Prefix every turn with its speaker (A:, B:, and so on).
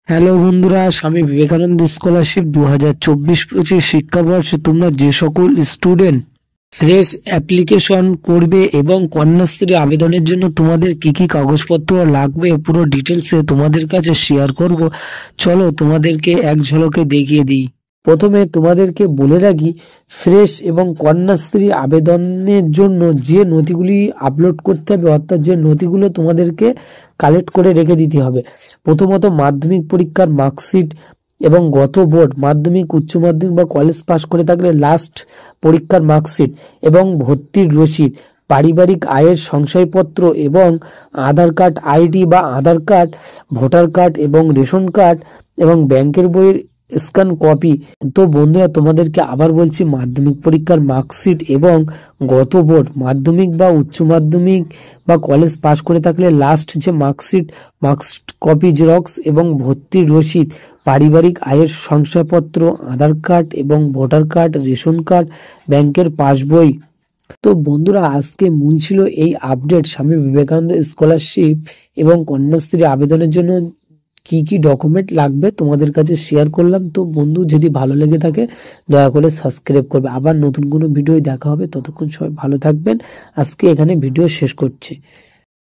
A: Hello বন্ধুরা, Swami Vivekananda scholarship 2024-25 শিক্ষাবর্ষে তোমরা যে সকল স্টুডেন্ট ফ্রেশ অ্যাপ্লিকেশন করবে এবং কন্যাশ্রী আবেদনের জন্য তোমাদের কি কি কাগজপত্র লাগবে পুরো ডিটেলসে তোমাদের কাছে শেয়ার করব। চলো তোমাদেরকে এক ঝলকে দেখিয়ে দিই। প্রথমে তোমাদেরকে বলে রাখি, ফ্রেশ এবং কন্যাশ্রী আবেদনের জন্য যে নথিগুলি আপলোড করতে হবে, অর্থাৎ যে নথিগুলো তোমাদেরকে কালেক্ট করে রেখে দিতে হবে। প্রথমত মাধ্যমিক পরীক্ষার মার্কশিট এবং গত বোর্ড মাধ্যমিক, উচ্চ মাধ্যমিক বা কলেজ পাস করে থাকলে লাস্ট পরীক্ষার মার্কশিট এবং ভর্তির রসিদ, পারিবারিক আয়ের শংসাপত্র এবং আধার কার্ড আইডি বা আধার কার্ড, ভোটার কার্ড এবং রেশন কার্ড এবং ব্যাংকের বইয়ের স্ক্যান কপি। তো বন্ধুরা, তোমাদেরকে আবার বলছি, মাধ্যমিক পরীক্ষার মার্কশিট এবং গত বোর্ড মাধ্যমিক বা উচ্চ মাধ্যমিক বা কলেজ পাস করে থাকলে লাস্ট যে মার্কশিট কপি জেরক্স এবং ভর্তির রসিদ, পারিবারিক আয়ের শংসাপত্র, আধার কার্ড এবং ভোটার কার্ড, রেশন কার্ড, ব্যাংকের পাসবই। তো বন্ধুরা, আজকে মূল ছিল এই আপডেট স্বামী বিবেকানন্দ স্কলারশিপ এবং কন্যাশ্রী আবেদনের জন্য কি কি ডকুমেন্ট লাগবে তোমাদের কাছে শেয়ার করলাম। তো বন্ধু, যদি ভালো লেগে থাকে দয়া করে সাবস্ক্রাইব করবে। আবার নতুন কোনো ভিডিও দেখা হবে, ততক্ষণ সবাই ভালো থাকবেন। আজকে এখানে ভিডিও শেষ করছি।